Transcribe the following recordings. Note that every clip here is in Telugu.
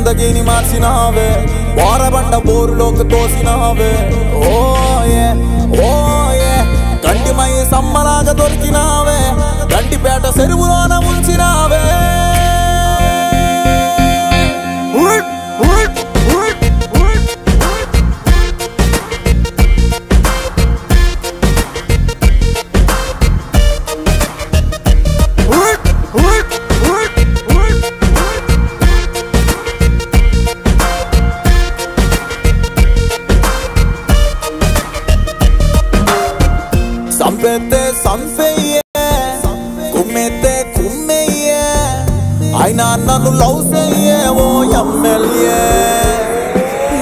జిందగీని మార్చినావే వారబండ బోరులోకి తోసినావే ఓ ఏ కంటిమై సమ్మలాగా దొరికినావే గంటిపేట చెరువులోన ముంచినావే సంపెతే సంపెయ్యే కుమ్మెతే కుమ్మెయ్యే అయినా నన్ను లవ్ చెయ్యే ఓ ఎమ్మెల్యే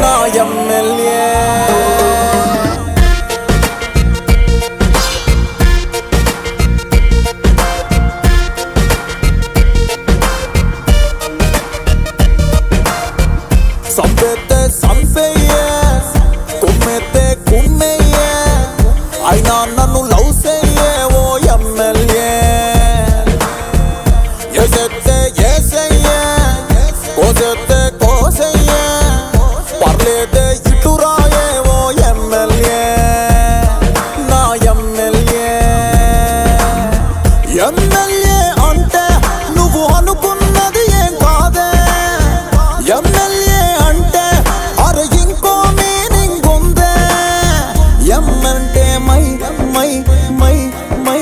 నా ఎమ్మెల్యే సంపెతే సంపెయ్యే కుమ్మెతే కుమ్మెయ్యే అయినా నన్ను లవ్ చెయ్యే ఓ ఎమ్మెల్యే ఎసెత్తే ఏసయ్యే కోసెత్తే కోసయ్యే పర్లేదే ఇటు రాయే ఓ ఎమ్మెల్యే నా ఎమ్మెల్యే ఎమ్మెల్యే అంటే నువ్వు అనుకున్నది ఏం కాదే ఎమ్మెల్యే అంటే అరే ఇంకో మీనింగ్ ఉందే ఎమ్మంటే మై మై మై మై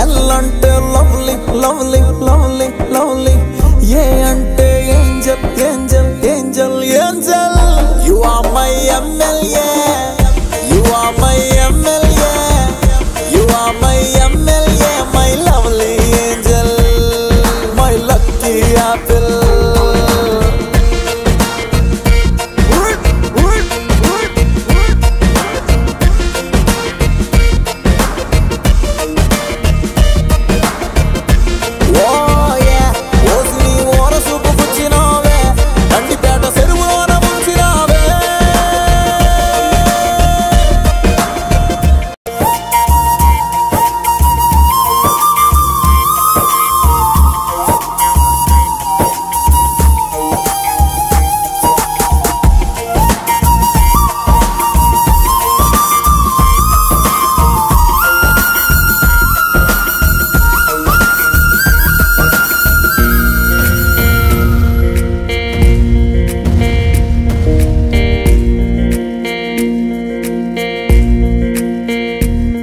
ఎల్లంటే lovely lovely lovely lovely A అంటే angel angel angel angel you are my MLA you are my MLA you are my MLA my lovely angel my lucky apple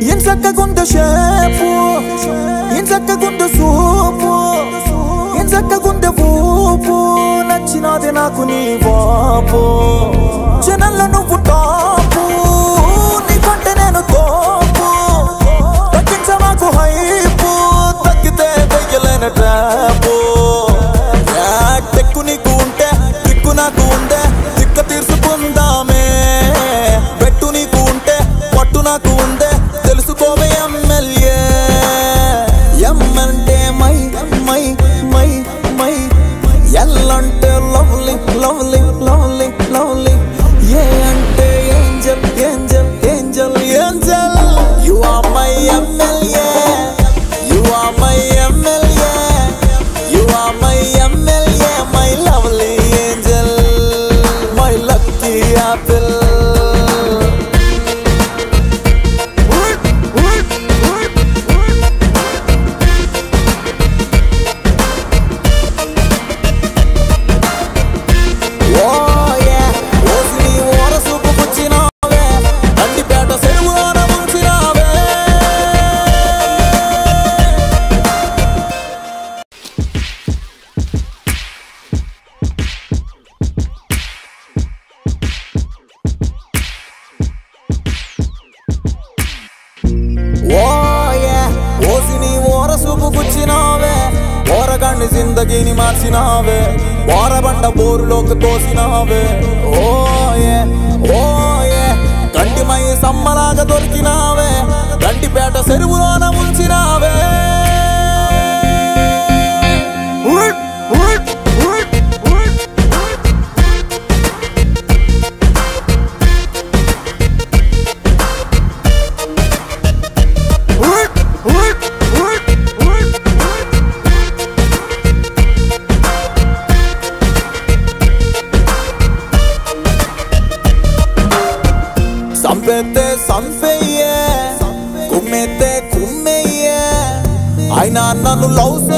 ఇంచక్కగుండ షేపు ఇంచక్కగుండ సూపు ఇంచక్కగుండ ఊపు నచ్చినది నాకు నీ వాపు జనల్ల నువ్వు టాపు నీకంటే నేను తోపు తగ్గించ మాకు హైపు తగ్గితే వెయ్యలేని ట్రాపు టెక్కు నీకు ఉంటే దిక్కు నాకు ఉండే దిక్క తీర్చుకుందామే పెట్టు నీకు ఉంటే పట్టు నాకు ఉందే తెలుసుకోవే ఎమ్మెల్యే ఎమ్మంటే మై మై మై మై ఎల్లంటే lovely lovely lovely lovely A అంటే angel angel angel angel you are my MLA you are my MLA you are my MLA my lovely angel my lucky apple జిందగీని మార్చినావే వారబండ బోరులోకి తోసినావే ఓ ఏ కంటిమై సమ్మలాగా దొరికినావే గంటిపేట చెరువులోన ముంచినావే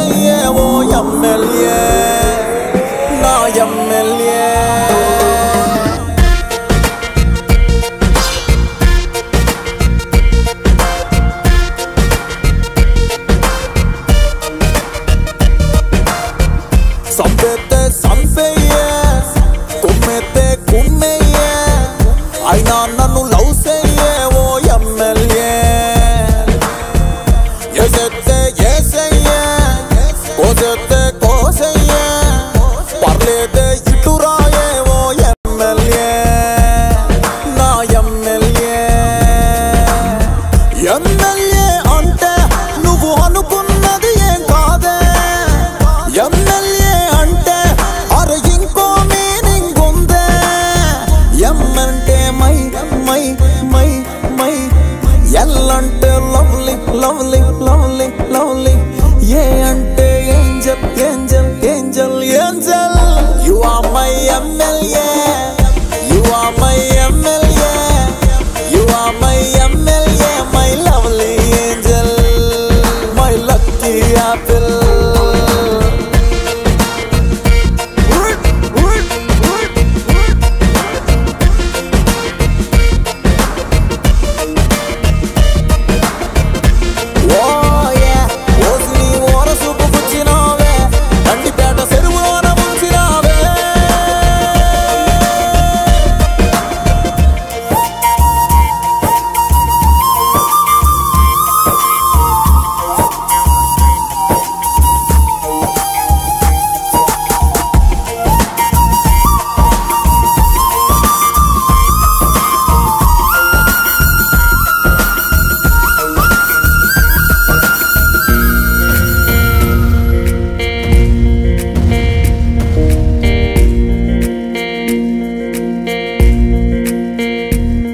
ఓసయ్యే ఓ ఎమ్మెల్యే నా ఎమ్మెల్యే సంపేతే సంపేయే కుమ్మేతే కుమ్మేయే అయినా నన్ను లవ్ చెయ్యే ఓ ఎమ్మెల్యే ఏసేతే ఏసయ్యే కోసేతే కోసయ్యే పర్లేదే ఇటు రాయే ఓ ఎమ్మెల్యే నా ఎమ్మెల్యే ఎమ్మెల్యే అంటే నువ్వు అనుకున్నది ఏం కాదే ఎమ్మెల్యే అంటే అరే ఇంకో మీనింగ్ ఉందే ఎమ్మంటే మై మై మై మై ఎల్లంటే lovely lovely lovely lovely A అంటే angel angel angel angel you are my MLA you are my MLA you are my MLA my lovely angel my lucky apple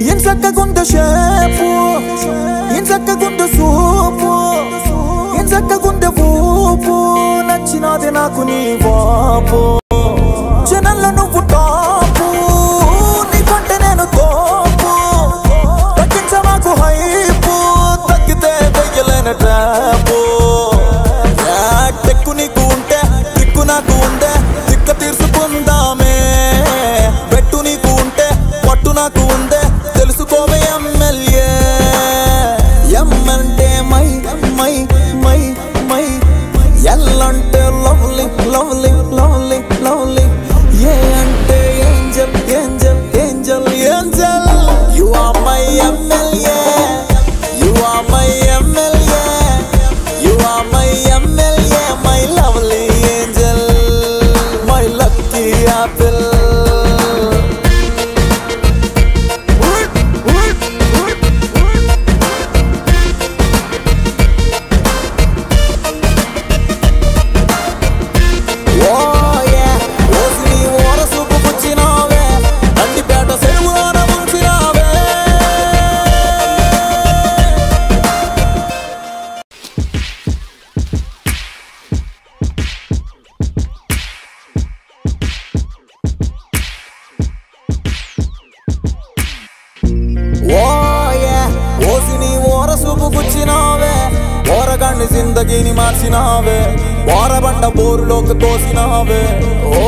ఇంచక్కగుండ షేపు ఇంచక్కగుండ సూపు ఇంచక్కగుండ ఊపు నచ్చినది నాకు నీ వాపు జనంలో నువ్వు టాపు నీకంటే నేను తోపు తగ్గించమాకు హైపు తగ్గితే వెయ్యలేని ట్రాపు టెక్కు నీకు ఉంటే దిక్కు నాకు ఉందే దిక్క తీర్చుకుందామే పెట్టు నీకు ఉంటే పట్టు నాకు ఉందే తెలుసుకోవే ఎమ్మెల్యే ఎమ్మంటే మై మై మై మై ఎల్లంటే lovely lovely lovely lovely A అంటే angel angel angel angel you are my MLA you are my MLA you are my MLA my lovely angel my lucky apple జిందగీని మార్చినావే వారబండ బోరులోకి తోసినావే ఓ